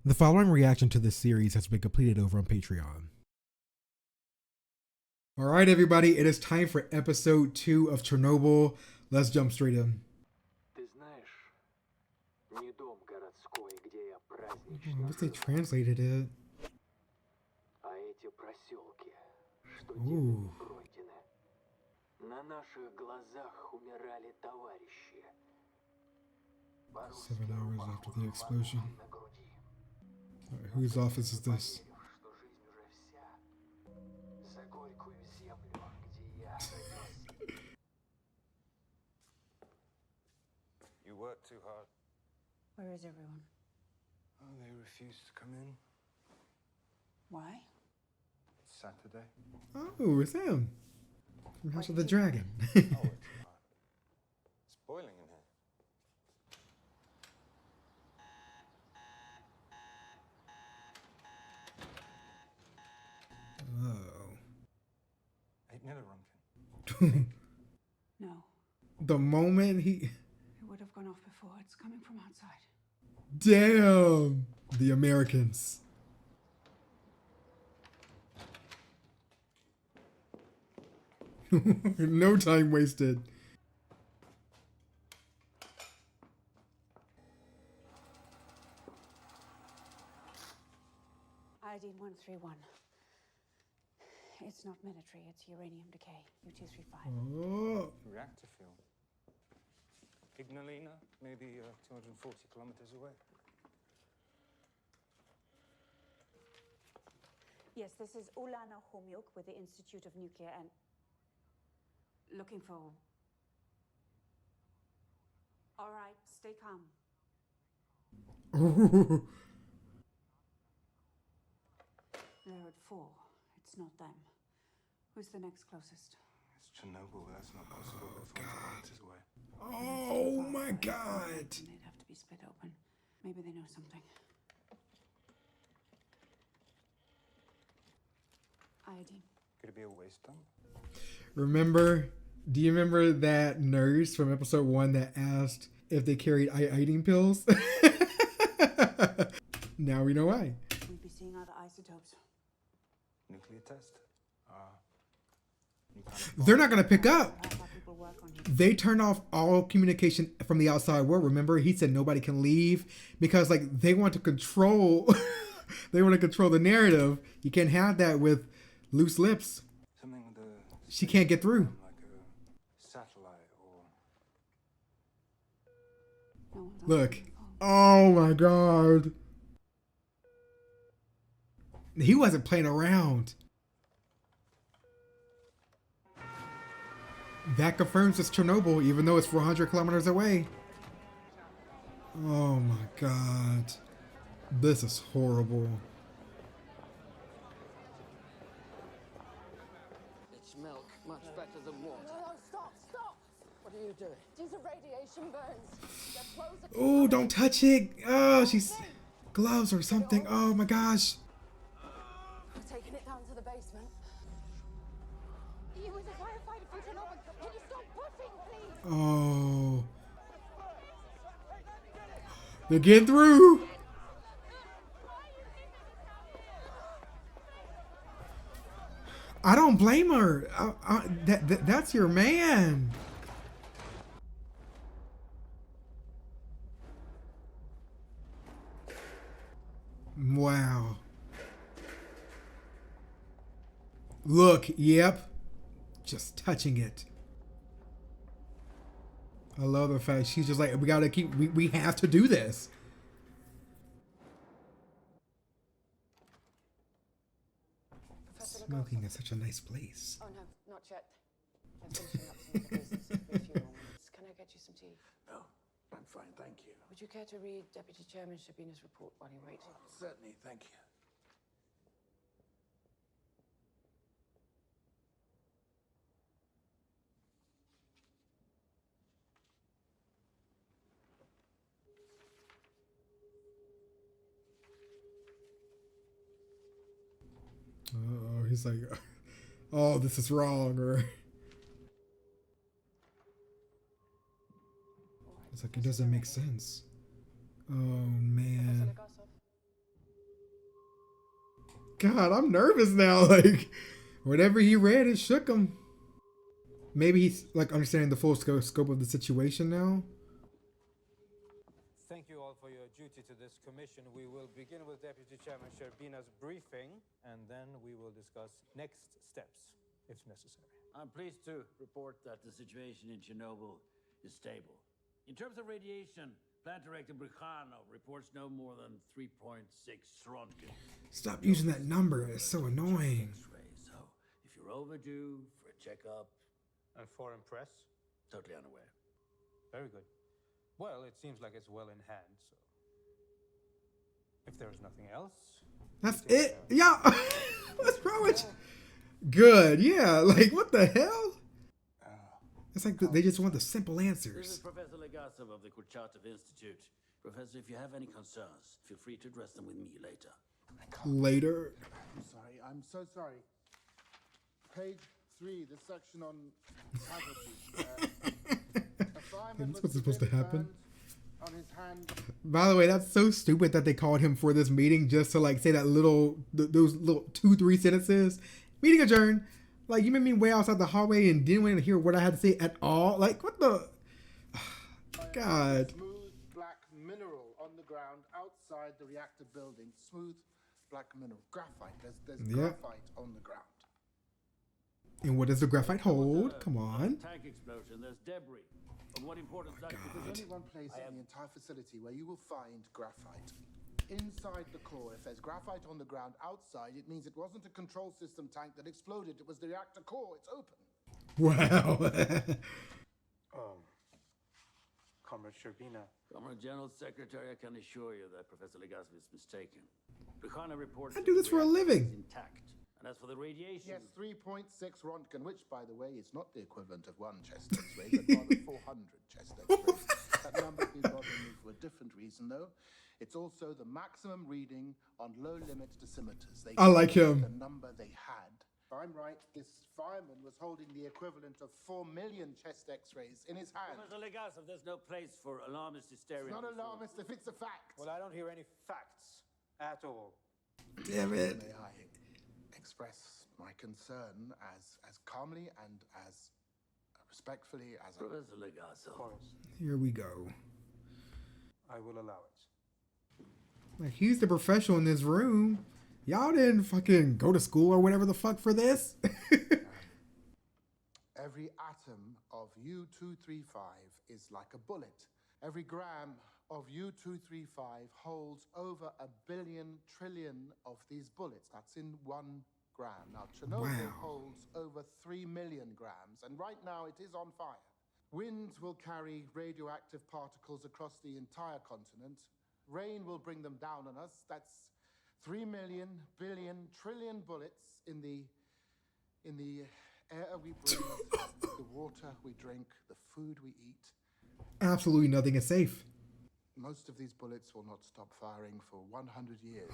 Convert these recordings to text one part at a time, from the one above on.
The following reaction to this series has been completed over on Patreon. All right, everybody, it is time for episode 2 of Chernobyl. Let's jump straight in. What's they translated it? Ooh. 7 hours after the explosion. All right, whose office is this? You work too hard. Where is everyone? Oh, they refuse to come in. Why? It's Saturday. Oh, it's him. From House of the Dragon. Oh, it's hot. It's boiling in here. Oh. 8 Runkin. No. The moment he... It would have gone off before. It's coming from outside. Damn! The Americans. No time wasted. Iodine 131. It's not military, it's uranium decay. U-235. Oh. Reactor fuel. Ignalina, maybe 240 kilometers away. Yes, this is Ulana Homyuk with the Institute of Nuclear and... Looking for... All right, stay calm. They're at 4. It's not them. Who's the next closest? It's Chernobyl. That's not possible. They're 40 kilometers away. Oh my God. They'd have to be split open. Maybe they know something. Iodine. Could it be a waste dump? Do you remember that nurse from episode 1 that asked if they carried iodine pills? Now we know why. We'd be seeing other isotopes. Nuclear test? They're not going to pick up. That's how people work on here. They turned off all communication from the outside world. Remember, he said nobody can leave because like they want to control they want to control the narrative. You can't have that with loose lips. Something with a... She can't get through. Like a satellite or... No one's Look. answering the phone. Oh my God. He wasn't playing around. That confirms it's Chernobyl, even though it's 400 kilometers away. Oh my God. This is horrible. It's milk, much better than water. No, stop! What are you doing? These are radiation burns. Their clothes are Oh, don't touch it. Oh, she's gloves or something. Oh my gosh. We're taking it down to the basement. You was a firefighter from Chernobyl. Can you stop pushing, please? Oh. They're getting through. I don't blame her. That's your man. Wow. Look, yep. Just touching it. I love the fact she's just like, we gotta keep, we have to do this. Smoking is such a nice place. Oh no, not yet. I'm finishing up some other business. It'll be a few more minutes. Can I get you some tea? No, I'm fine, thank you. Would you care to read Deputy Chairman Shabina's report while you wait? Certainly, thank you. Oh, he's like, oh, this is wrong, or it's like it doesn't make sense. Oh man. God, I'm nervous now. Like, whatever he read, it shook him. Maybe he's like understanding the full scope of the situation now. Thank you all for your duty to this commission. We will begin with Deputy Chairman Sherbina's briefing, and then we will discuss next steps, if necessary. I'm pleased to report that the situation in Chernobyl is stable. In terms of radiation, Plant Director Bricano reports no more than 3.6 Röntgen. Stop using that number. It's so annoying. X-rays. So, if you're overdue for a checkup, And foreign press? totally unaware. Very good. Well, it seems like it's well in hand, so... If there is nothing else... That's it. Yeah. What's wrong with you? Good. Yeah. Like, what the hell? It's like they just want the simple This is answers. Professor Legasov of the Kurchatov Institute. Professor, if you have any concerns, feel free to address them with me later. Later. I'm sorry. I'm so sorry. Page 3, the section on casualties. A fireman That's was what's supposed to severely happen. burned on his hand. By the way, that's so stupid that they called him for this meeting just to like say that those little 2-3 sentences. Meeting adjourned. Like, you made me way outside the hallway and didn't want to hear what I had to say at all. Like, what the? God. Smooth black mineral on the ground outside the reactor building. Smooth black mineral. Graphite. There's Yeah. graphite on the ground. And what does the graphite hold? Come on. Tank explosion, there's debris. Of what importance that There's only one place in the entire facility where you will find graphite. Inside the core. If there's graphite on the ground outside, it means it wasn't a control system tank that exploded. It was the reactor core. It's open. Wow. Comrade Sherbina. Comrade General Secretary, I can assure you that Professor Legasov is mistaken. Bricano reports I do this for a living. intact. And as for the radiation, Yes, 3.6 Röntgen, which, by the way, is not the equivalent of one chest X-ray, but rather 400 chest X-rays. That number's been bothering me for a different reason, though. It's also the maximum reading on low-limit dosimeters. They I like gave him. The number they had. If I'm right, this fireman was holding the equivalent of 4 million chest X-rays in his hand. Professor Legasov, there's no place for alarmist hysteria. It's not on this floor. alarmist if it's a fact. Well, I don't hear any facts at all. Damn it. May I express my concern as calmly and as respectfully as I... Professor Legasov. Of course, Here we go. I will allow it. Like, he's the professional in this room. Y'all didn't fucking go to school or whatever the fuck for this. Every atom of U-235 is like a bullet. Every gram of U-235 holds over 1 billion trillion of these bullets. That's in 1 gram. Now, Chernobyl Wow. holds over 3 million grams, and right now it is on fire. Wind will carry radioactive particles across the entire continent. Rain will bring them down on us. That's 3 million, billion, trillion bullets in the air we breathe, the water we drink, the food we eat. Absolutely nothing is safe. Most of these bullets will not stop firing for 100 years,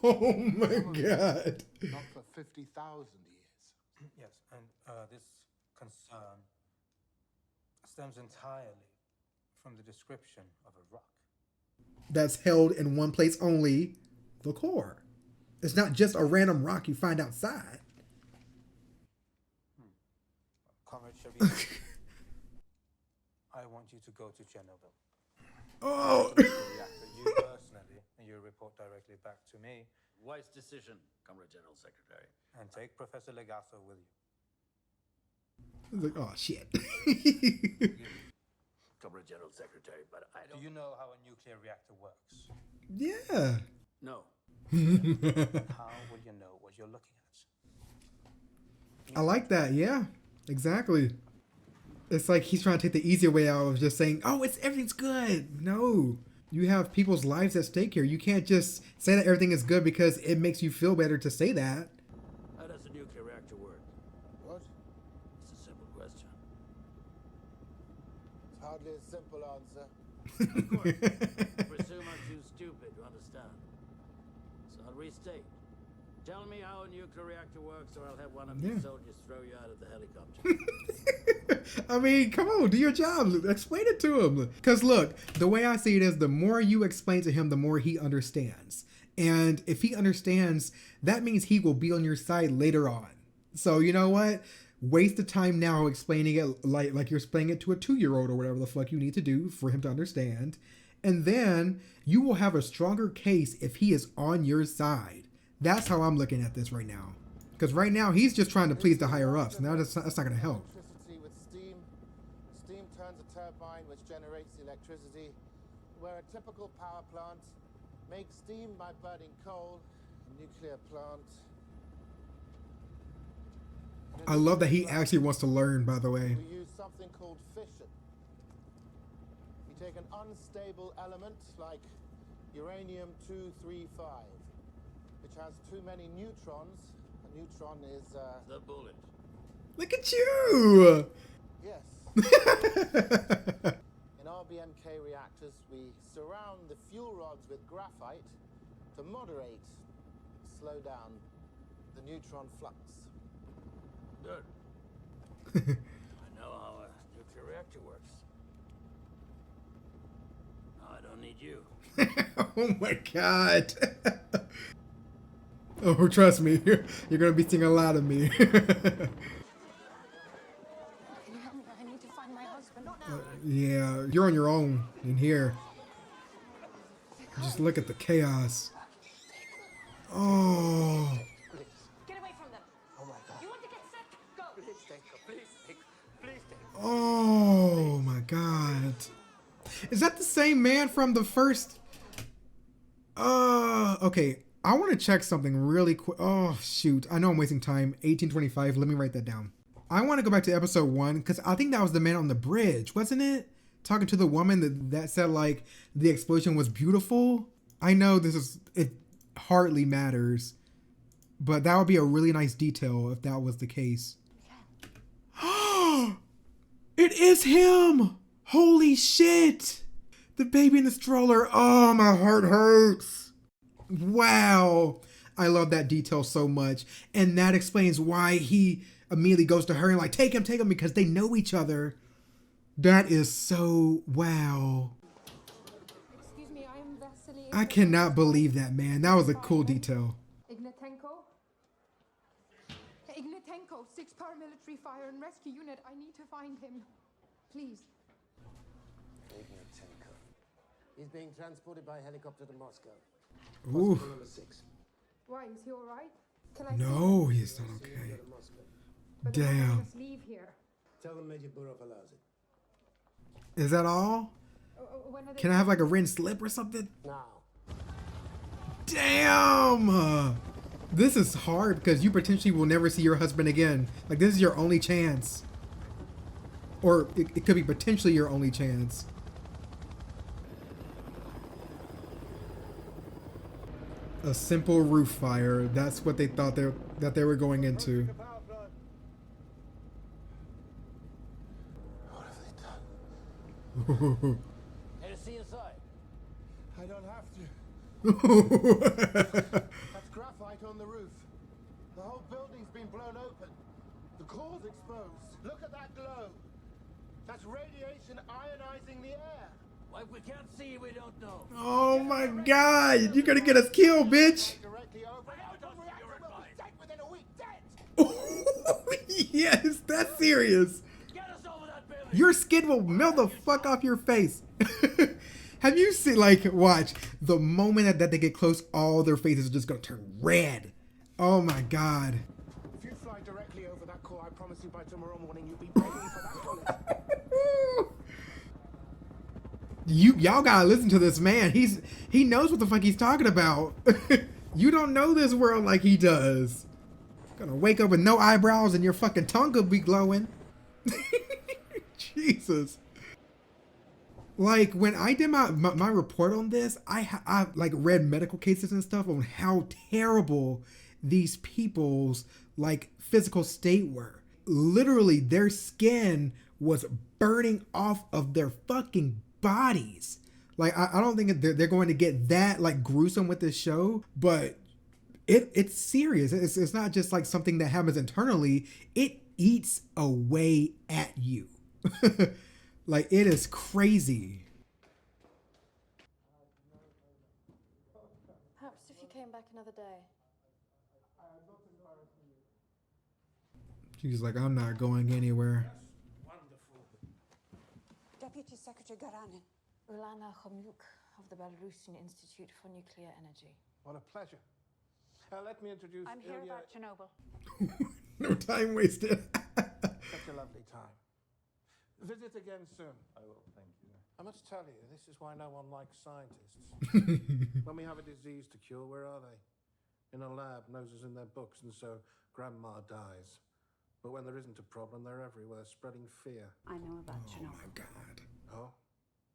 Oh my god. not for 50,000 years. Yes, and this concern stems entirely from the description of a rock. That's held in one place only, the core. It's not just a random rock you find outside. Comrade Sherbina, I want you to go to Chernobyl. Oh. The reactor, you personally, and you report directly back to me, Wise decision, Comrade General Secretary. and take Professor Legasov with you. It's like, oh shit. Comrade General Secretary, but I Do don't... you know how a nuclear reactor works? Yeah. No. How will you know what you're looking at? I like that. Yeah, exactly. It's like he's trying to take the easier way out of just saying, "Oh, everything's good." No, you have people's lives at stake here. You can't just say that everything is good because it makes you feel better to say that. How does a nuclear reactor work? What? It's a simple question. It's hardly a simple answer. Of course. I presume I'm too stupid to understand. So I'll restate. Tell me how a nuclear reactor works, or I'll have one of Yeah. these soldiers throw you out of the helicopter. I mean, come on, do your job. Explain it to him. Because look, the way I see it is the more you explain to him, the more he understands. And if he understands, that means he will be on your side later on. So you know what? Waste the time now explaining it like you're explaining it to a 2-year-old or whatever the fuck you need to do for him to understand. And then you will have a stronger case if he is on your side. That's how I'm looking at this right now. Because right now he's just trying to please the higher ups. Now that's not going to help. Electricity with steam. Steam turns a turbine which generates electricity, where a typical power plant makes steam by burning coal. A nuclear plant. I love that he actually wants to learn, by the way. We use something called fission. We take an unstable element like uranium-235, which has too many neutrons. A neutron is The bullet. Look at you! yes. In RBMK reactors, we surround the fuel rods with graphite to moderate, slow down the neutron flux. Good. I know how a nuclear reactor works. Now I don't need you. Oh my god. Oh, trust me, you're gonna be seeing a lot of me. Can you help me? I need to find my husband. Not now. Yeah, you're on your own in here. Just look at the chaos. Oh. Get away from them. Oh my God. You want to get sick? Go. Please take her. Please take her. Oh my god. Is that the same man from the first? Okay. I want to check something really quick. Oh, shoot. I know I'm wasting time. 1825. Let me write that down. I want to go back to episode 1 because I think that was the man on the bridge, wasn't it? Talking to the woman that said, like, the explosion was beautiful. I know it hardly matters, but that would be a really nice detail if that was the case. It is him! Holy shit! The baby in the stroller. Oh, my heart hurts. Wow. I love that detail so much. And that explains why he immediately goes to her and like, take him, because they know each other. That is so wow. Excuse me, I am Vasily. I cannot believe that, man. That was a cool detail. Ignatenko? 6 paramilitary fire and rescue unit. I need to find him. Please. Ignatenko. He's being transported by helicopter to Moscow. Ooh. Hospital number 6. Why, is he all right? Can I No, he's not okay. Go to Moscow. But I Damn. must leave here. Tell them Major Burov allows it. Is that all? When are they... Can I have like a written slip or something? Now. Damn! This is hard because you potentially will never see your husband again. Like, this is your only chance. Or it could be potentially your only chance. A simple roof fire. That's what they thought that they were going into. What have they done? Hey, to see inside. I don't have to. That's graphite on the roof. The whole building's been blown open. The core's exposed. Look at that glow. That's radiation ionizing the air. Why we can't see, we don't know. Oh my god! You're gonna get us killed, bitch! Directly over. I don't see your We'll advice. be dead within a week. Dead. Yes, that's serious. Get us over that building. Your skin will melt the fuck off your face. Have you seen, like, watch, the moment that they get close, all their faces are just gonna turn red. Oh my god. If you fly directly over that core, I promise you by tomorrow morning you'll be begging for that bullet. Y'all gotta listen to this man. He knows what the fuck he's talking about. You don't know this world like he does. Gonna wake up with no eyebrows and your fucking tongue could be glowing. Jesus. Like, when I did my report on this, I like read medical cases and stuff on how terrible these people's like physical state were. Literally, their skin was burning off of their fucking bodies. Like, I don't think they're going to get that like gruesome with this show, but it's serious. It's not just like something that happens internally. It eats away at you. Like, it is crazy. Perhaps if you back another day. She's like, I'm not going anywhere. Wonderful. Deputy Secretary Garanin. Ulana Khomyuk of the Belarusian Institute for Nuclear Energy. What a pleasure. Let me introduce I'm here Ilya. about Chernobyl. No time wasted. Such a lovely time. Visit again soon. I will, thank you. I must tell you, this is why no one likes scientists. When we have a disease to cure, where are they? In a lab, noses in their books, and so grandma dies. But when there isn't a problem, they're everywhere, spreading fear. I know about Oh Chernobyl. my god. Oh?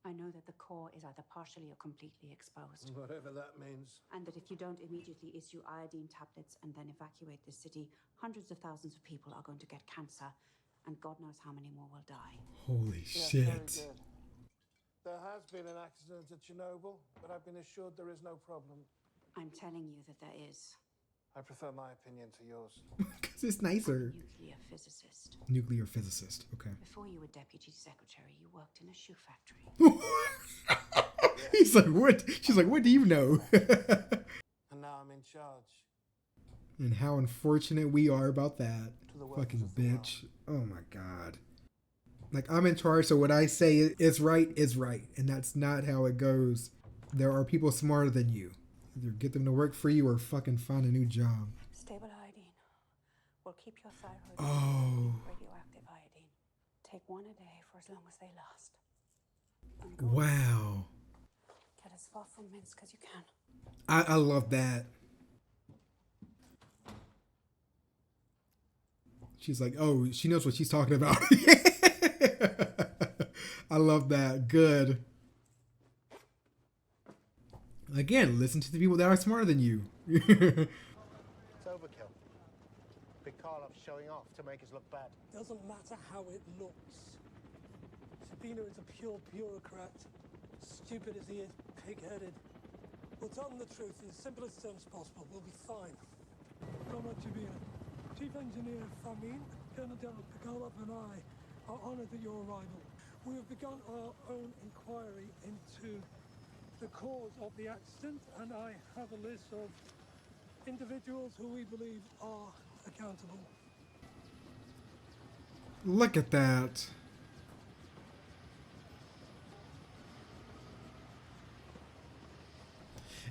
I know that the core is either partially or completely exposed. Whatever that means. And that if you don't immediately issue iodine tablets and then evacuate the city, hundreds of thousands of people are going to get cancer, and God knows how many more will die. Holy Yes, shit. very good. There has been an accident at Chernobyl, but I've been assured there is no problem. I'm telling you that there is. I prefer my opinion to yours. Because it's nicer. Nuclear physicist. Nuclear physicist. Okay. Before you were deputy secretary, you worked in a shoe factory. He's like, what? She's like, what do you know? And now I'm in charge. And how unfortunate we are about that. To the welfare Fucking of the world. bitch. Oh my god. Like, I'm in charge, so what I say is right is right. And that's not how it goes. There are people smarter than you. Either get them to work for you or fucking find a new job. Stable iodine will keep your thyroid Oh. radioactive iodine. Take one a day for as long as they last. And go Wow. get as far from Minsk as you can. I love that. She's like, oh, she knows what she's talking about. I love that. Good. Again, listen to the people that are smarter than you. It's overkill. Big Karloff's showing off to make us look bad. Doesn't matter how it looks. Sabina is a pure bureaucrat. Stupid as he is, pig-headed. We'll tell him the truth in the simplest terms possible. We'll be fine. Comrade Sabina, Chief Engineer Famin, Colonel General Pikolov and I are honored at your arrival. We have begun our own inquiry into the cause of the accident, and I have a list of individuals who we believe are accountable. Look at that.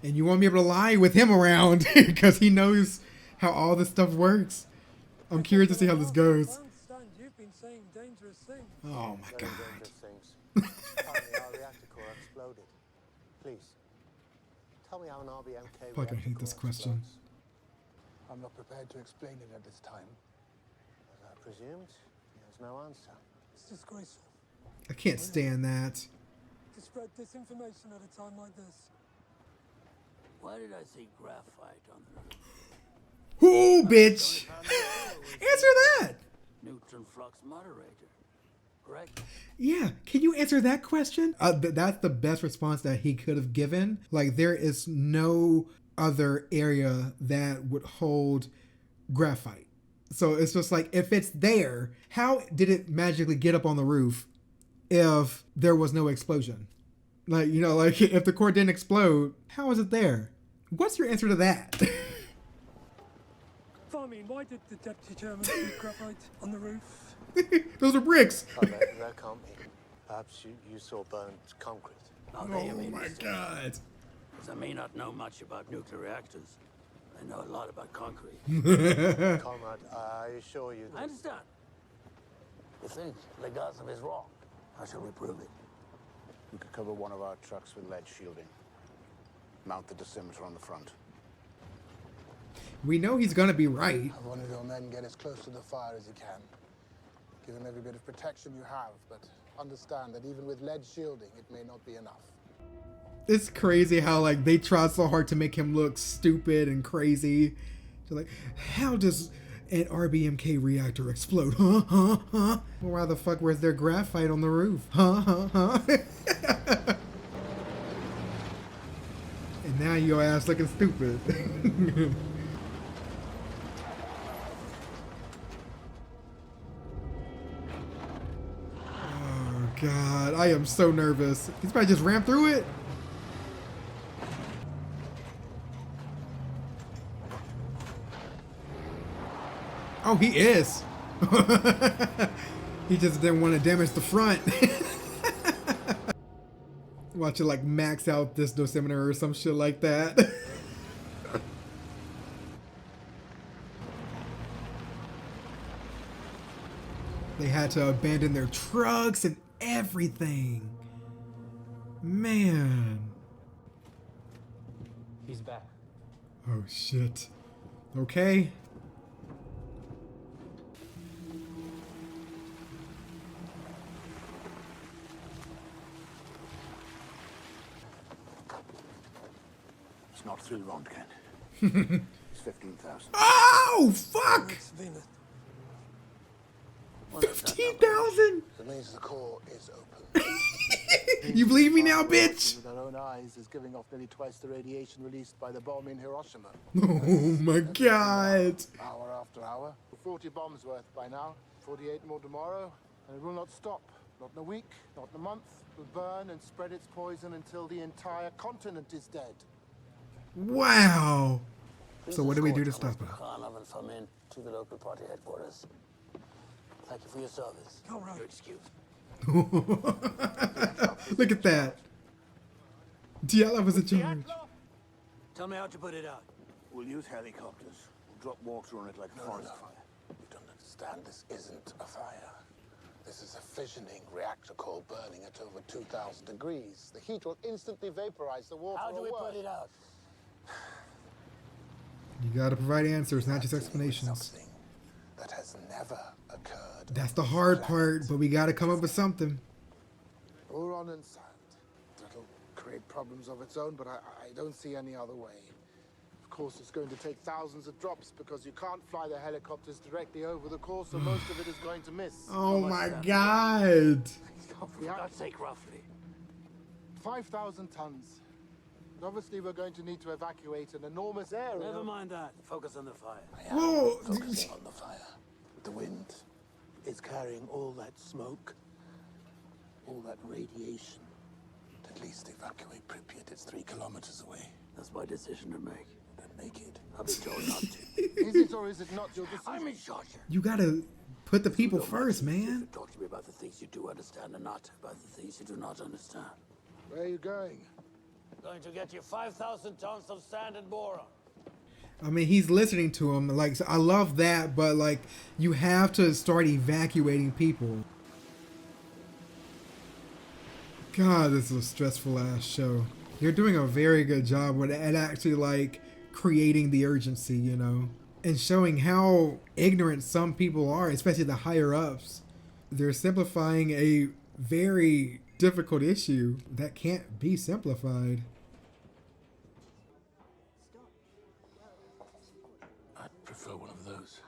And you won't be able to lie with him around because he knows how all this stuff works. I'm curious to see how this goes. I understand you've been saying dangerous things. Oh my Very god. dangerous things. Apparently our reactor core exploded. Please, tell me how an RBMK Fuck, I reactor hate this core question. explodes. I'm not prepared to explain it at this time. As I presumed, there's no answer. It's disgraceful I can't stand that. to spread disinformation at a time like this. Why did I see graphite on the roof? Who, bitch? Answer that. Neutron flux moderator, correct? Yeah, can you answer that question? That's the best response that he could have given. Like, there is no other area that would hold graphite. So it's just like, if it's there, how did it magically get up on the roof if there was no explosion? Like, you know, like if the core didn't explode, how is it there? What's your answer to that? Farming, why did the deputy chairman see graphite on the roof? Those are bricks. Oh, that can't be. Perhaps you saw burnt concrete. Now, there you Oh may my be mistaken, god. as I may not know much about nuclear reactors. I know a lot about concrete. Comrade, I assure you I that understand. You think Legasov is wrong? How shall we prove it? We could cover one of our trucks with lead shielding. Mount the dosimeter on the front. We know he's gonna be right. Have one of your men get as close to the fire as you can. Give him every bit of protection you have, but understand that even with lead shielding, it may not be enough. It's crazy how like they try so hard to make him look stupid and crazy. They're like, how does an RBMK reactor explode? Huh? Well, why the fuck was there graphite on the roof? And now your ass looking stupid. Oh god, I am so nervous. He's probably just ran through it. Oh, he is. He just didn't want to damage the front. Watch it like max out this dosimeter or some shit like that. They had to abandon their trucks and everything. Man. He's back. Oh shit. Okay. It's not through Rondken. It's 15,000. Oh fuck! It's Venus. 15,000? It means the core is open. You believe me now, bitch? With our own eyes is giving off nearly twice the radiation released by the bomb in Hiroshima. Oh my god. Hour after hour. 40 bombs worth by now. 48 more tomorrow. And it will not stop. Not in a week, not in a month. It will burn and spread its poison until the entire continent is dead. Wow. So what do we do to stop it? Khanov and Famin to the local party headquarters. Thank you for your service. All right. Your excuse. Look at that. Diallo was in charge. Tell me how to put it out. We'll use helicopters. We'll drop water on it like a forest fire. You don't understand. This isn't a fire. This is a fissioning reactor core burning at over 2,000 degrees. The heat will instantly vaporize the water. How do we put it out? You gotta provide answers, not just explanations. Something that has never occurred. That's the hard part, but we gotta come up with something. Boron and sand. That'll create problems of its own, but I don't see any other way. Of course, it's going to take thousands of drops because you can't fly the helicopters directly over the core, so most of it is going to miss. Oh my god. For God's sake, roughly. 5,000 tons. And obviously, we're going to need to evacuate an enormous area. Never mind that. Focus on the fire. Whoa. Focusing on the fire. The wind is carrying all that smoke, all that radiation. At least evacuate Pripyat. It's 3 kilometers away. That's my decision to make. Then make it. I've been told not to. Is it or is it not your decision? I'm in charge here. You gotta put the people first, man. Talk to me about the things you do understand and not about the things you do not understand. Where are you going? Going to get you 5,000 tons of sand and boron. I mean, he's listening to him. Like, so I love that, but like, you have to start evacuating people. God, this is a stressful ass show. You're doing a very good job with it, and actually like creating the urgency, you know, and showing how ignorant some people are, especially the higher ups. They're simplifying a very difficult issue that can't be simplified. I'd prefer one of those.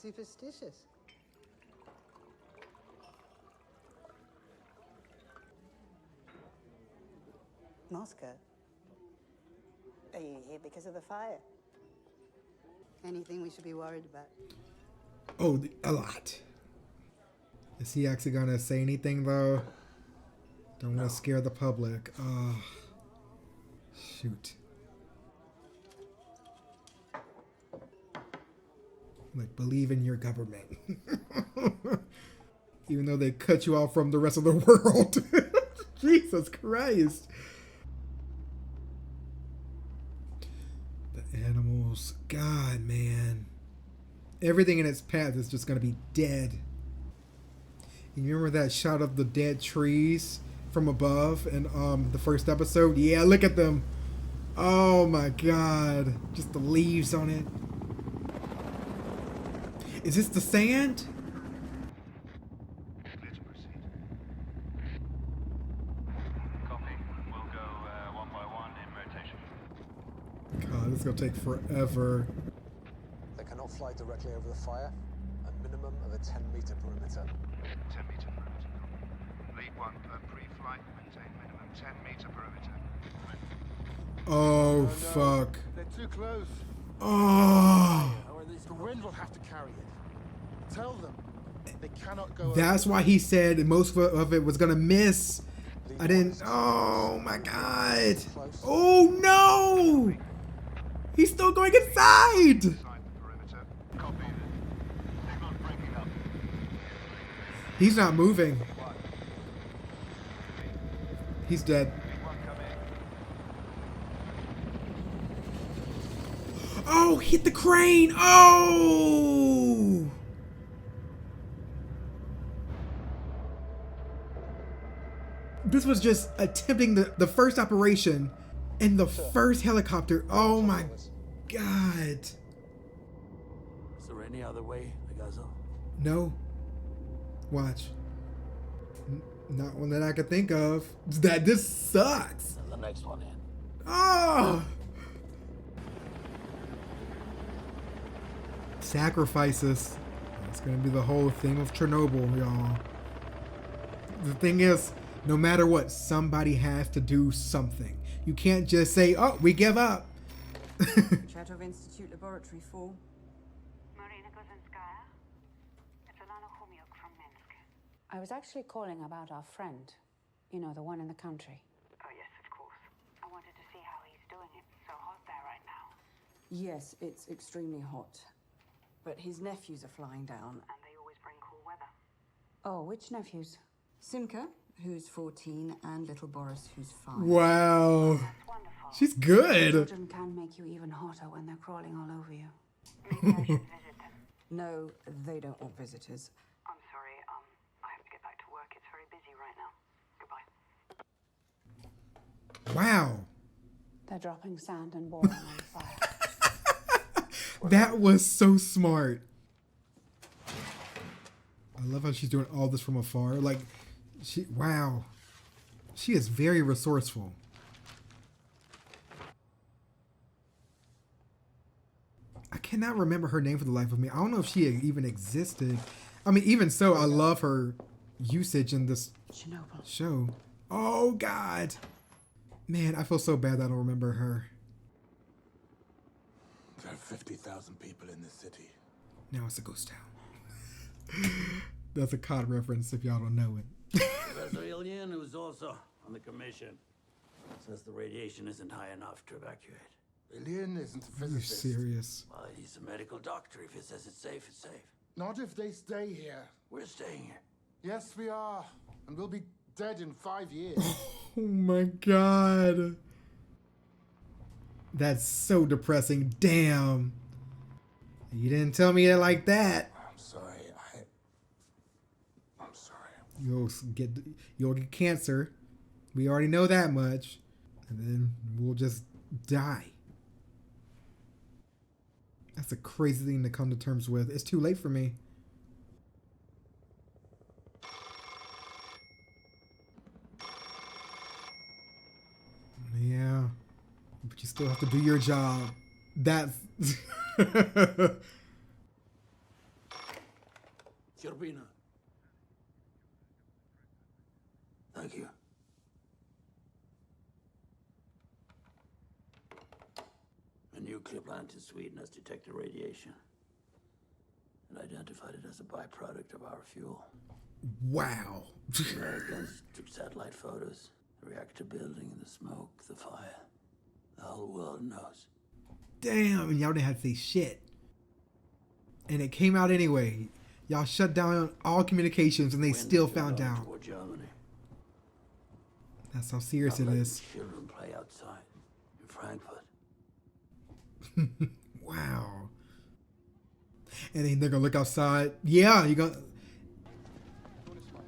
Superstitious. Moscow. Are you here because of the fire? Anything we should be worried about? Oh, a lot. Is he actually gonna say anything though? Don't want to scare the public. Oh, shoot. Like, believe in your government. Even though they cut you off from the rest of the world. Jesus Christ. The animals. God, man. Everything in its path is just going to be dead. You remember that shot of the dead trees from above in the first episode? Yeah, look at them. Oh my god. Just the leaves on it. Is this the sand? Clear to proceed. Copy. We'll go one by one in rotation. God, this is gonna take forever. They cannot fly directly over the fire. A minimum of a 10-meter perimeter. 10-meter perimeter. Lead 1 per pre-flight. Maintain minimum 10-meter perimeter. Oh, no. fuck. They're too close. Oh. The wind will have to carry it. Tell them they cannot go. That's why he said most of it was gonna miss. I didn't. Oh my god. Oh no. He's still going inside. He's not moving. He's dead. Oh, hit the crane. Oh! This was just attempting the first operation and the first helicopter. Oh my God. Is there any other way, Legazo? No. Watch. Not one that I could think of. That this sucks. And the next one in. Oh! Sacrifices. That's gonna be the whole thing of Chernobyl, y'all. The thing is, no matter what, somebody has to do something. You can't just say, oh, we give up. Chernobyl Institute Laboratory 4. Marina Gozinskaya. It's Alana Khomiuk from Minsk. I was actually calling about our friend. You know, the one in the country. Oh, yes, of course. I wanted to see how he's doing. It's so hot there right now. Yes, it's extremely hot. But his nephews are flying down. And they always bring cool weather. Oh, which nephews? Simka, who's 14, and little Boris, who's 5. Wow. She's good. Children can make you even hotter when they're crawling all over you. Maybe I should visit them. No, they don't want visitors. I'm sorry, I have to get back to work. It's very busy right now. Goodbye. Wow. They're dropping sand and boiling on the fire. That was so smart. I love how she's doing all this from afar. Like, wow. She is very resourceful. I cannot remember her name for the life of me. I don't know if she even existed. I mean, even so, I love her usage in this Chernobyl show. Oh, God. Man, I feel so bad that I don't remember her. There are 50,000 people in this city. Now it's a ghost town. That's a COD reference if y'all don't know it. Professor Ilyin, who's also on the commission, says the radiation isn't high enough to evacuate. Ilyin isn't a Are you physicist. serious? Well, he's a medical doctor. If he says it's safe, it's safe. Not if they stay here. We're staying here. Yes, we are. And we'll be dead in 5 years. Oh my God. That's so depressing. Damn. You didn't tell me it like that. I'm sorry. I'm sorry. You'll get cancer. We already know that much. And then we'll just die. That's a crazy thing to come to terms with. It's too late for me. Yeah. But you still have to do your job. That's... Sherbina. Thank you. A nuclear plant in Sweden has detected radiation and identified it as a byproduct of our fuel. Wow. The Americans took satellite photos, the reactor building, the smoke, the fire. The whole world knows. Damn, and y'all didn't have to say shit. And it came out anyway. Y'all shut down all communications and they still found out. Germany. That's how serious it is. Children play outside in Frankfurt. Wow. And then they're gonna look outside. Yeah, you're gonna...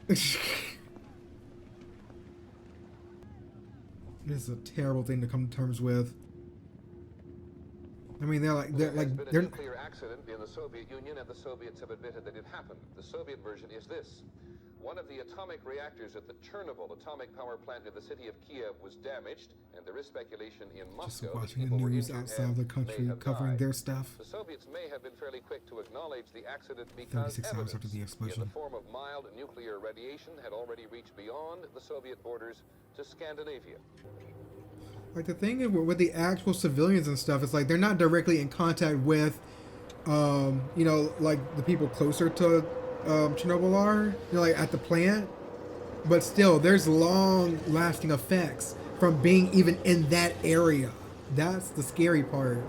This is a terrible thing to come to terms with. I mean, they're like There has been a nuclear accident in the Soviet Union, and the Soviets have admitted that it happened. The Soviet version is this. One of the atomic reactors at the Chernobyl atomic power plant in the city of Kiev was damaged, and there is speculation in Moscow just that watching the people were news injured outside and the country may have covering died. their stuff. The Soviets may have been fairly quick to acknowledge the accident because 36 hours after the evidence explosion. in the form of mild nuclear radiation had already reached beyond the Soviet borders to Scandinavia. Like the thing is with the actual civilians and stuff, it's like they're not directly in contact with, you know, like the people closer to Chernobyl are, you know, like at the plant. But still, there's long-lasting effects from being even in that area. That's the scary part.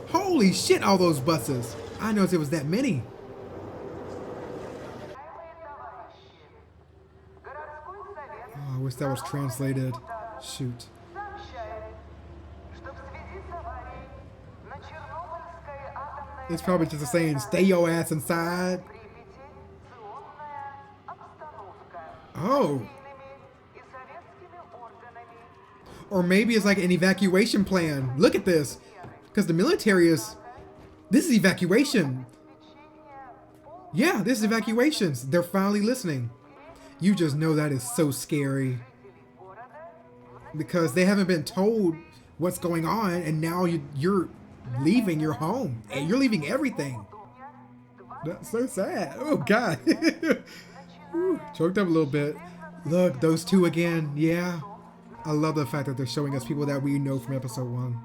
Holy shit, all those buses. I know it was that many. Oh, I wish that was translated. Shoot. It's probably just saying, stay your ass inside. Oh. Or maybe it's like an evacuation plan. Look at this. Because the military is... This is evacuation. Yeah, this is evacuations. They're finally listening. You just know that is so scary. Because they haven't been told what's going on, and now you're leaving your home. And you're leaving everything. That's so sad. Oh, God. Whew, choked up a little bit. Look, those two again. Yeah. I love the fact that they're showing us people that we know from episode 1.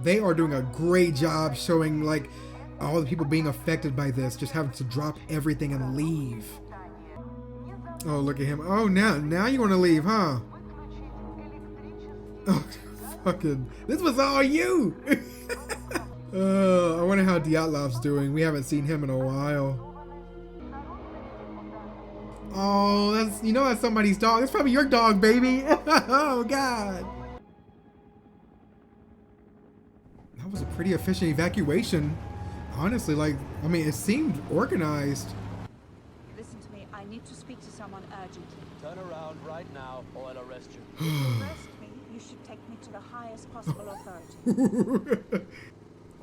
They are doing a great job showing like all the people being affected by this, just having to drop everything and leave. Oh, look at him. Oh, now you want to leave, huh? Oh, fucking, this was all you. I wonder how Dyatlov's doing. We haven't seen him in a while. Oh, that's somebody's dog. That's probably your dog, baby. Oh, God. That was a pretty efficient evacuation. Honestly, it seemed organized. Listen to me. I need to speak to someone urgently. Turn around right now or I'll arrest you. If you arrest me, you should take me to the highest possible authority.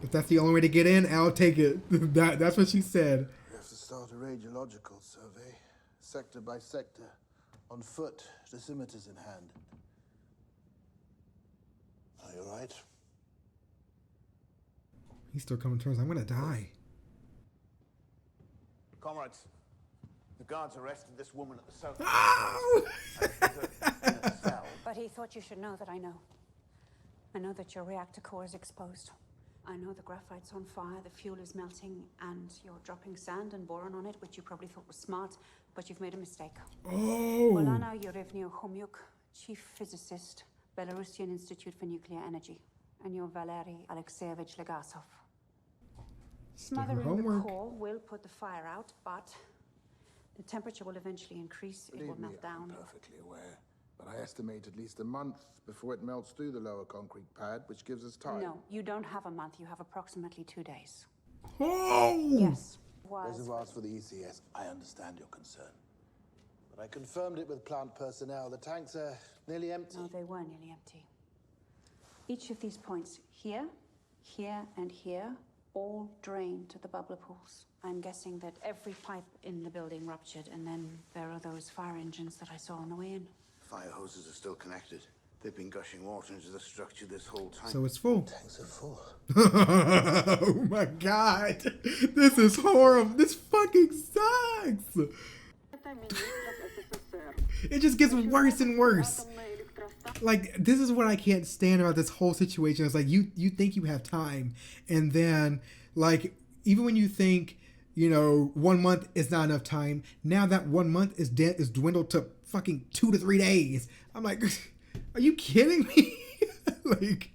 If that's the only way to get in, I'll take it. That's what she said. We have to start a radiological survey, sector by sector, on foot, dosimeters in hand. Are you right? He's still coming to us. I'm gonna die. Comrades, the guards arrested this woman at the south. Oh! But he thought you should know that I know. I know that your reactor core is exposed. I know the graphite's on fire, the fuel is melting, and you're dropping sand and boron on it, which you probably thought was smart, but you've made a mistake. Oh! Olana Yurevny-Khomyuk, chief physicist, Belarusian Institute for Nuclear Energy, and you're Valery Alexeyevich Legasov. Smothering the core will put the fire out, but the temperature will eventually increase. It will melt down. I'm perfectly aware, but I estimate at least a month before it melts through the lower concrete pad, which gives us time. No, you don't have a month. You have approximately 2 days. Oh! Yes. Reservoirs for the ECS. I understand your concern. But I confirmed it with plant personnel. The tanks are nearly empty. No, they were nearly empty. Each of these points, here, here, and here, all drain to the bubbler pools. I'm guessing that every pipe in the building ruptured, and then there are those fire engines that I saw on the way in. Fire hoses are still connected. They've been gushing water into the structure this whole time. So it's full. Tanks are full. Oh my God. This is horrible. This fucking sucks. It just gets worse and worse. Like, this is what I can't stand about this whole situation. It's like, you think you have time. And then, like, even when you think, 1 month is not enough time, now that 1 month is dwindled to fucking 2 to 3 days. I'm like, are you kidding me? Like,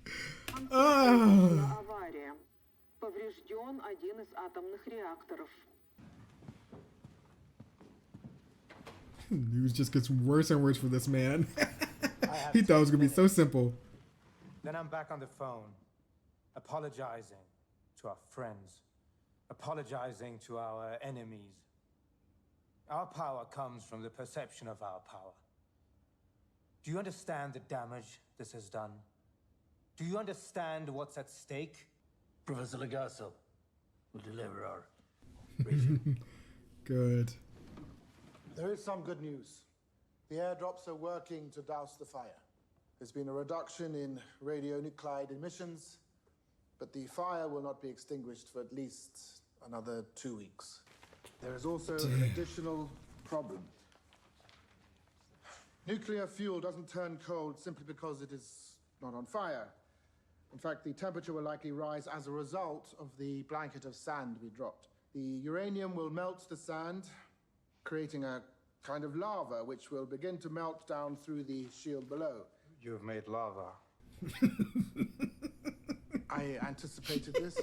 News just gets worse and worse for this man. He thought it was going to be so simple. Then I'm back on the phone, apologizing to our friends, apologizing to our enemies. Our power comes from the perception of our power. Do you understand the damage this has done? Do you understand what's at stake? Professor Legasov will deliver our briefing. Good. There is some good news. The airdrops are working to douse the fire. There's been a reduction in radionuclide emissions, but the fire will not be extinguished for at least another 2 weeks. There is also an additional problem. Nuclear fuel doesn't turn cold simply because it is not on fire. In fact, the temperature will likely rise as a result of the blanket of sand we dropped. The uranium will melt the sand, creating a kind of lava, which will begin to melt down through the shield below. You've made lava. I anticipated this.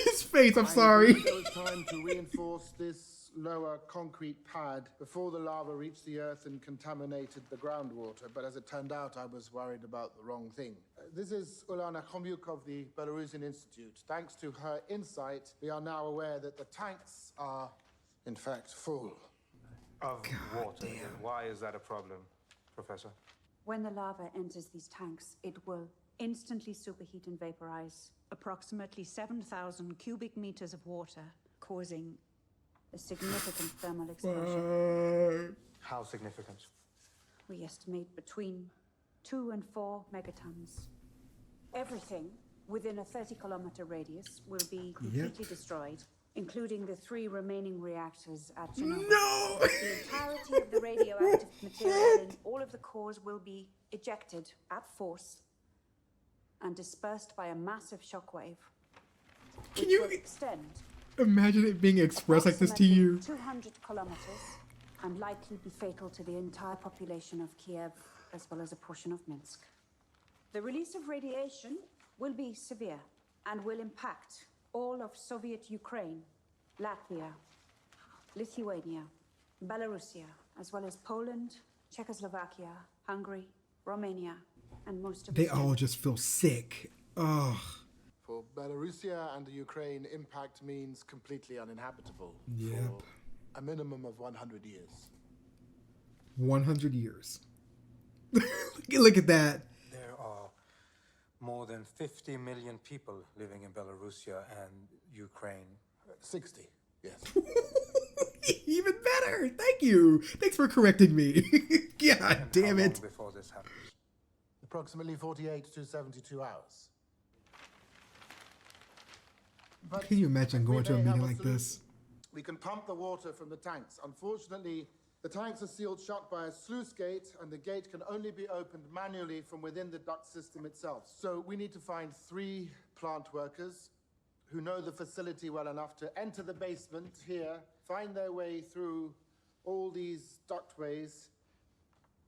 His face, I'm I sorry. knew there was time to reinforce this lower concrete pad before the lava reached the earth and contaminated the groundwater, but as it turned out, I was worried about the wrong thing. This is Ulana Khomyuk of the Belarusian Institute. Thanks to her insight, we are now aware that the tanks are, in fact, full. Of water. Why is that a problem, Professor? When the lava enters these tanks, it will instantly superheat and vaporize approximately 7,000 cubic meters of water, causing a significant thermal explosion. How significant? We estimate between 2 and 4 megatons. Everything within a 30-kilometer radius will be completely destroyed, including the 3 remaining reactors at Chernobyl. No! The entirety of the radioactive material in all of the cores will be ejected at force and dispersed by a massive shockwave, which Can you will extend imagine it being expressed like this to you? 200 kilometers and likely be fatal to the entire population of Kiev as well as a portion of Minsk. The release of radiation will be severe and will impact all of Soviet Ukraine, Latvia, Lithuania, Belarusia, as well as Poland, Czechoslovakia, Hungary, Romania, and most of They all just feel sick. Ugh. For Belarusia and the Ukraine, impact means completely uninhabitable. Yep. For a minimum of 100 years. 100 years. Look at that. There are more than 50 million people living in Belarusia and Ukraine. 60, yes. Even better. Thank you. Thanks for correcting me. God damn it. Before this happens? Approximately 48 to 72 hours. But Can you imagine going to a we may meeting have like solution. this? We can pump the water from the tanks. Unfortunately, the tanks are sealed shut by a sluice gate, and the gate can only be opened manually from within the duct system itself. So we need to find 3 plant workers who know the facility well enough to enter the basement here, find their way through all these ductways,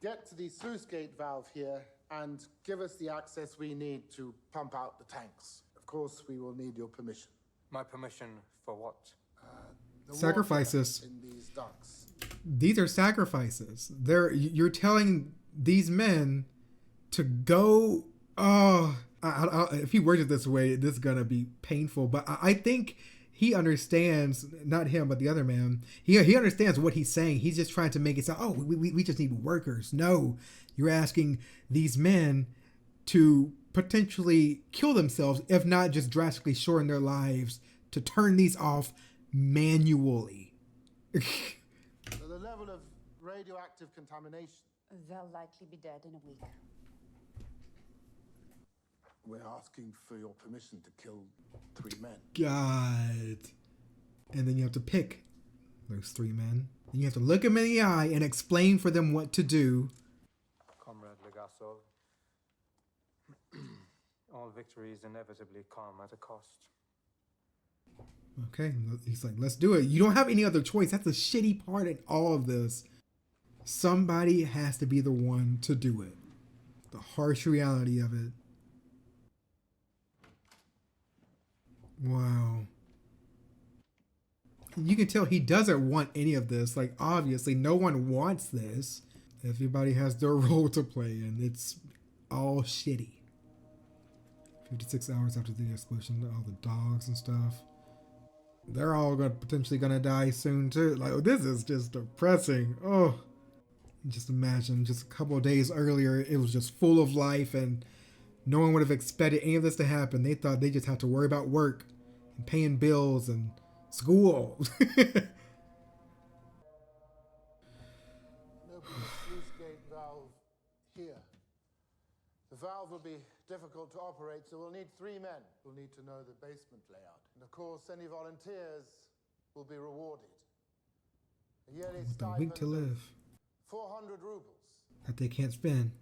get to the sluice gate valve here, and give us the access we need to pump out the tanks. Of course, we will need your permission. My permission for what? The Sacrifices. water in these ducts. These are sacrifices. You're telling these men to go. Oh, if he words it this way, this is gonna be painful. But I think he understands. Not him, but the other man. He understands what he's saying. He's just trying to make it sound. Oh, we just need workers. No, you're asking these men to potentially kill themselves, if not just drastically shorten their lives, to turn these off manually. So the level of radioactive contamination. They'll likely be dead in a week. We're asking for your permission to kill 3 men. God. And then you have to pick those 3 men. And you have to look them in the eye and explain for them what to do. Comrade Legasov, all victories inevitably come at a cost. Okay, he's like, let's do it. You don't have any other choice. That's the shitty part in all of this. Somebody has to be the one to do it. The harsh reality of it. Wow. You can tell he doesn't want any of this. Like, obviously, no one wants this. Everybody has their role to play, and it's all shitty. 56 hours after the explosion, all the dogs and stuff. They're all potentially gonna die soon too. Like, this is just depressing. Oh, just imagine, just a couple of days earlier, it was just full of life, and no one would have expected any of this to happen. They thought they just had to worry about work and paying bills and school. Open the sluice gate valve here. The valve will be difficult to operate, so we'll need 3 men. We'll need to know the basement layout. And of course, any volunteers will be rewarded. A yearly With a stipend week to live. 400 rubles. That they can't spend.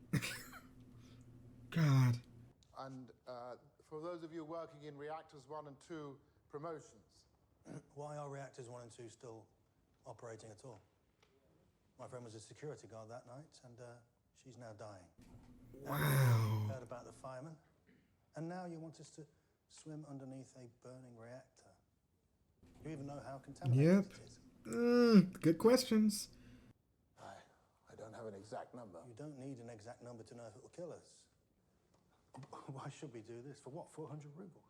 God. And for those of you working in reactors 1 and 2, promotions. Why are reactors 1 and 2 still operating at all? My friend was a security guard that night, and she's now dying. Wow. Heard about the firemen, and now you want us to swim underneath a burning reactor. You even know how contaminated Yep. it is. Good questions. I don't have an exact number. You don't need an exact number to know if it will kill us. Why should we do this? For what, 400 rubles?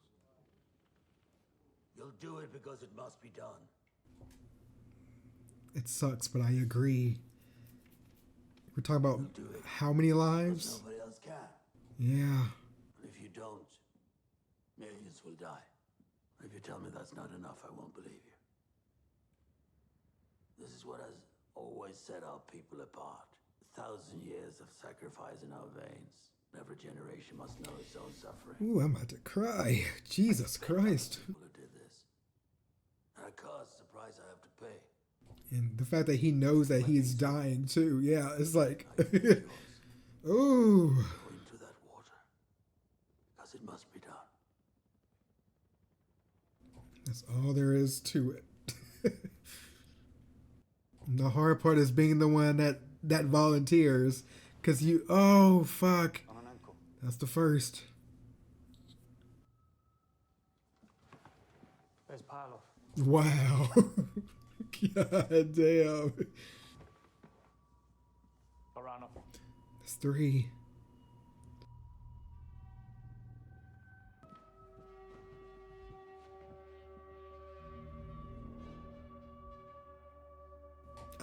You'll do it because it must be done. It sucks, but I agree. We're talking about how many lives? Nobody else can. Yeah. And if you don't, millions will die. If you tell me that's not enough, I won't believe you. This is what has always set our people apart. 1,000 years of sacrifice in our veins. Every generation must know its own suffering. Ooh, I'm about to cry. Jesus Christ. People who did this. And a cost, the price I have to pay. And the fact that he knows that he's dying too. Yeah, it's like, ooh. Go into that water. Because it must be done. That's all there is to it. And the hard part is being the one that volunteers. Because you, oh, fuck. That's the first. Where's Parlov? Wow. God damn. Baranov. That's 3.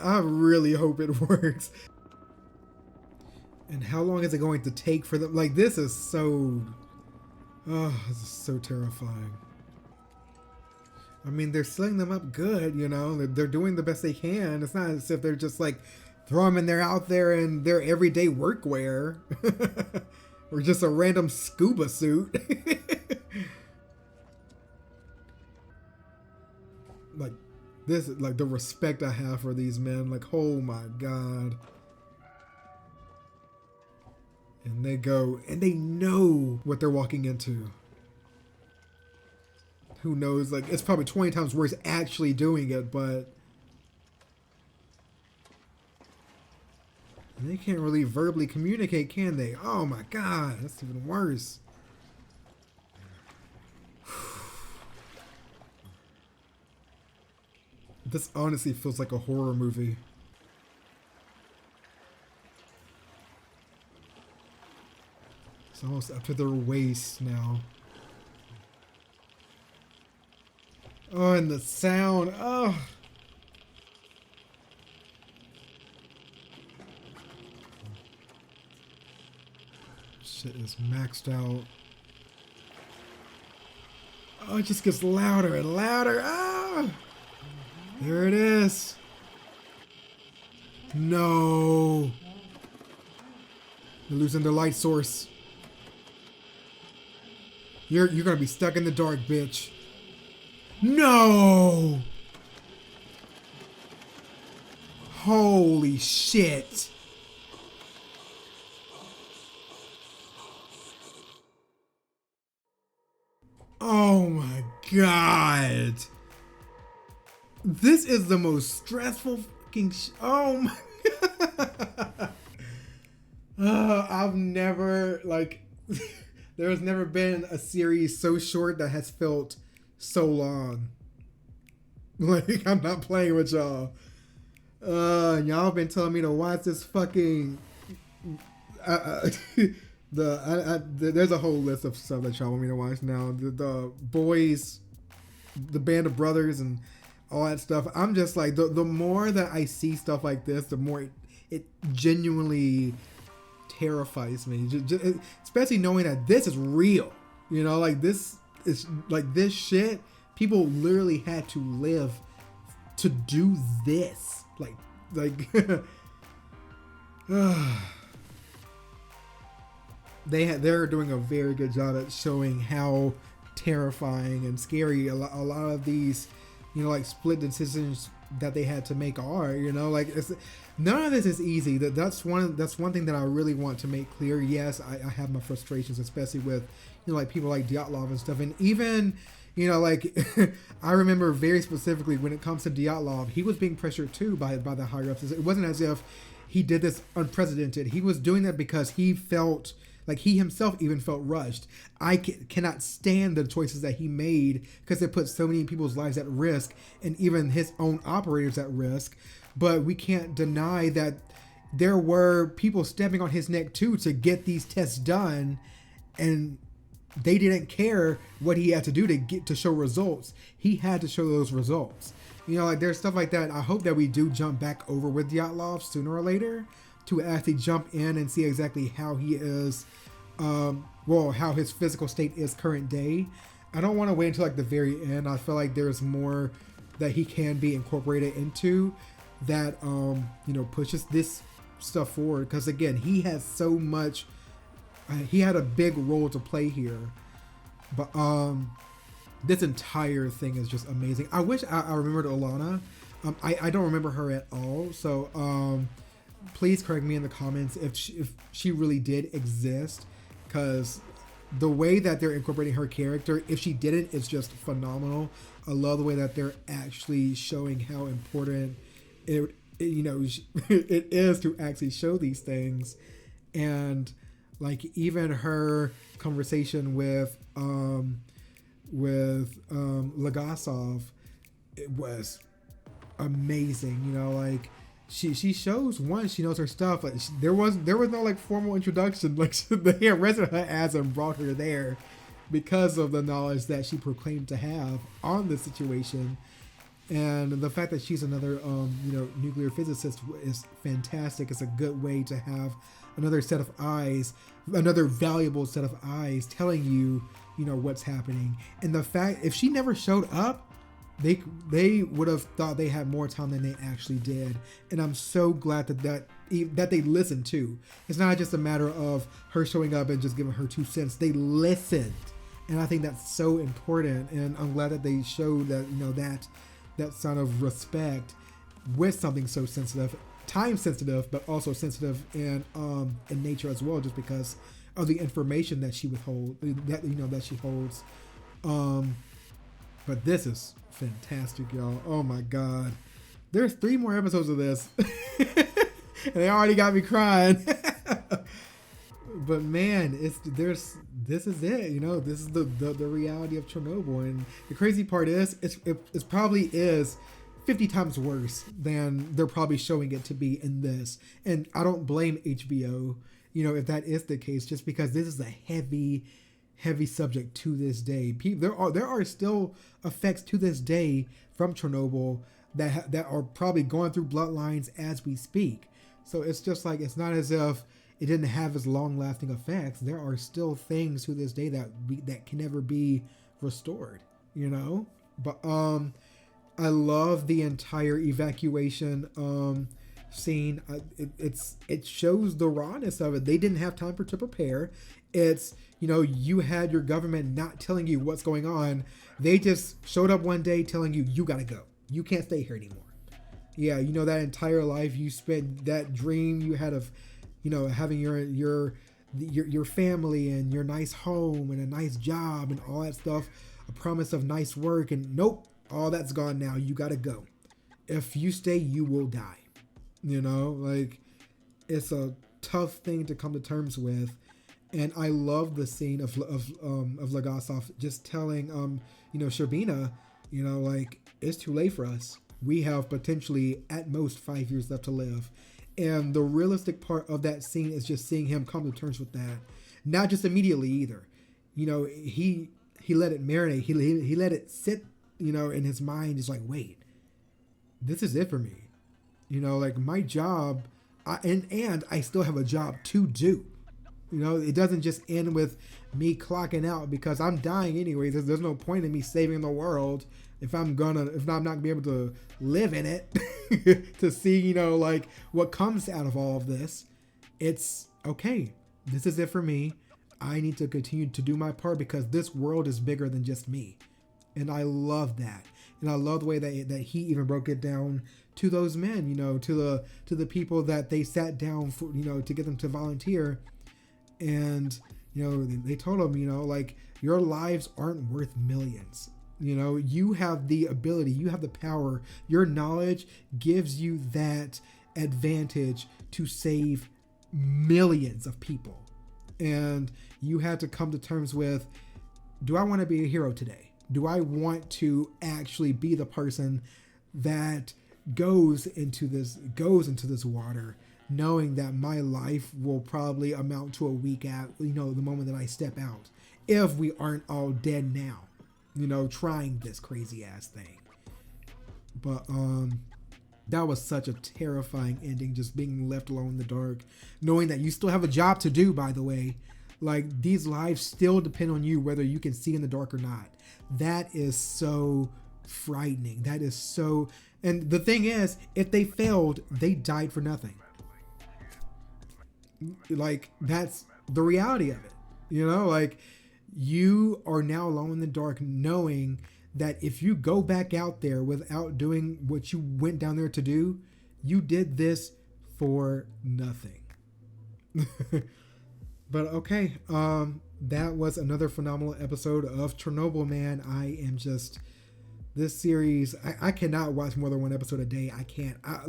I really hope it works. And how long is it going to take for them? Like, this is so... Oh, this is so terrifying. I mean, they're setting them up good, you know? They're doing the best they can. It's not as if they're just, like, throw them in there out there in their everyday workwear. Or just a random scuba suit. Like, this is, like, the respect I have for these men. Like, oh my God. And they go, and they know what they're walking into. Who knows? Like, it's probably 20 times worse actually doing it, but and they can't really verbally communicate, can they? Oh my God, that's even worse. This honestly feels like a horror movie. It's almost up to their waist now. Oh, and the sound. Oh. Shit is maxed out. Oh, it just gets louder and louder. Ah! There it is. No. They're losing their light source. You're gonna be stuck in the dark, bitch. No! Holy shit. Oh my God. This is the most stressful fucking oh my God. I've never, like, there has never been a series so short that has felt so long. Like, I'm not playing with y'all. Y'all been telling me to watch this fucking there's a whole list of stuff that y'all want me to watch now. The boys, the band of brothers, and all that stuff. I'm just like, the more that I see stuff like this, the more it genuinely terrifies me. Especially knowing that this is real. You know, like, this is like, this shit, people literally had to live to do this. Like they're doing a very good job at showing how terrifying and scary a lot of these, you know, like, split decisions that they had to make are, you know, like, none of this is easy. That's one thing that I really want to make clear. Yes, I have my frustrations, especially with, you know, like, people like Dyatlov and stuff, and even, you know, like, I remember very specifically when it comes to Dyatlov, he was being pressured too by the higher ups. It wasn't as if he did this unprecedented. He was doing that because he felt like he himself even felt rushed. I cannot stand the choices that he made because it put so many people's lives at risk and even his own operators at risk. But we can't deny that there were people stepping on his neck too to get these tests done, and they didn't care what he had to do to show results. He had to show those results. You know, like there's stuff like that. I hope that we do jump back over with Dyatlov sooner or later to actually jump in and see exactly how he is, how his physical state is current day. I don't want to wait until like the very end. I feel like there's more that he can be incorporated into that, pushes this stuff forward. Because again, he has so much, he had a big role to play here. But this entire thing is just amazing. I wish I remembered Alana. I don't remember her at all. So please correct me in the comments if she really did exist, because the way that they're incorporating her character, if she didn't, it's just phenomenal. I love the way that they're actually showing how important it is to actually show these things. And like even her conversation with Legasov, it was amazing. Like she shows, one, she knows her stuff. Like there was no like formal introduction. Like they arrested her ass and brought her there because of the knowledge that she proclaimed to have on the situation. And the fact that she's another nuclear physicist is fantastic. It's a good way to have another set of eyes, another valuable set of eyes telling you what's happening. And the fact, if she never showed up, they would have thought they had more time than they actually did. And I'm so glad that they listened to. It's not just a matter of her showing up and just giving her 2 cents. They listened. And I think that's so important. And I'm glad that they showed that, that sign of respect with something so sensitive, time sensitive, but also sensitive in nature as well, just because of the information that she withholds, that she holds. But this is fantastic, y'all. Oh my God. There's 3 more episodes of this. And they already got me crying. But man, this is it. This is the reality of Chernobyl. And the crazy part is it probably is 50 times worse than they're probably showing it to be in this. And I don't blame HBO, if that is the case, just because this is a heavy subject to this day. There are still effects to this day from Chernobyl that are probably going through bloodlines as we speak. So it's just like, it's not as if it didn't have as long-lasting effects. There are still things to this day that can never be restored, But I love the entire evacuation scene. It shows the rawness of it. They didn't have time to prepare. It's, you had your government not telling you what's going on. They just showed up one day telling you gotta go. You can't stay here anymore. Yeah, that entire life you spent, that dream you had of, having your family and your nice home and a nice job and all that stuff, a promise of nice work, and nope, all that's gone now. You gotta go. If you stay, you will die. Like, it's a tough thing to come to terms with. And I love the scene of Legasov just telling Sherbina, like, it's too late for us. We have potentially at most 5 years left to live. And the realistic part of that scene is just seeing him come to terms with that. Not just immediately either. He let it marinate. He let it sit, in his mind. Is like, wait, this is it for me. Like my job, and I still have a job to do. It doesn't just end with me clocking out because I'm dying anyway. There's no point in me saving the world if I'm not gonna be able to live in it to see, like what comes out of all of this. It's okay. This is it for me. I need to continue to do my part because this world is bigger than just me. And I love that. And I love the way that he even broke it down to those men, to the people that they sat down for, to get them to volunteer. And, they told him, like, your lives aren't worth millions. You have the ability, you have the power, your knowledge gives you that advantage to save millions of people. And you had to come to terms with, do I want to be a hero today? Do I want to actually be the person that goes into this water, knowing that my life will probably amount to a week at, the moment that I step out, if we aren't all dead now, trying this crazy ass thing. But that was such a terrifying ending, just being left alone in the dark, knowing that you still have a job to do, by the way. Like, these lives still depend on you, whether you can see in the dark or not. That is so frightening. That is so... And the thing is, if they failed, they died for nothing. Like, that's the reality of it. Like, you are now alone in the dark, knowing that if you go back out there without doing what you went down there to do, you did this for nothing. But okay, that was another phenomenal episode of Chernobyl, man. This series, I cannot watch more than one episode a day. I can't. I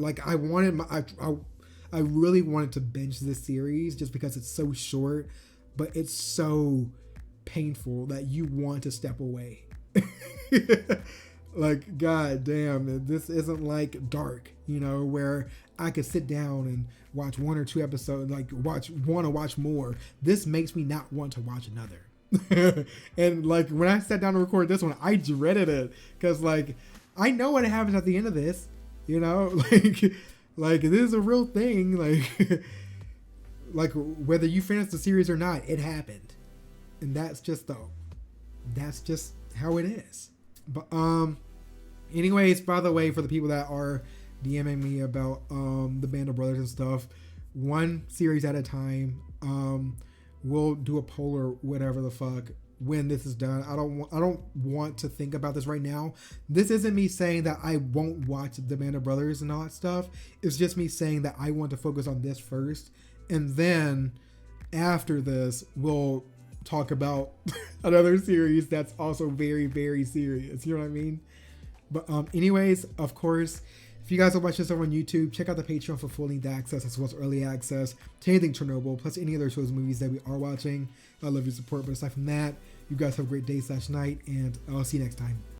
really wanted to binge this series just because it's so short, but it's so painful that you want to step away. Like, god damn, this isn't like Dark, where I could sit down and watch one or two episodes, want to watch more. This makes me not want to watch another. And like, when I sat down to record this one, I dreaded it, because like, I know what happens at the end of this, like this is a real thing, like whether you finish the series or not, it happened. And that's just how it is. But anyways, by the way, for the people that are DMing me about the Band of Brothers and stuff, one series at a time. We'll do a poll or whatever the fuck when this is done. I don't want to think about this right now. This isn't me saying that I won't watch the Band of Brothers and all that stuff. It's just me saying that I want to focus on this first, and then after this, we'll talk about another series that's also very, very serious. You know what I mean? But anyways, of course, if you guys are watching this over on YouTube, check out the Patreon for full-length access as well as early access to anything Chernobyl, plus any other shows and movies that we are watching. I love your support. But aside from that, you guys have a great day/night, and I'll see you next time.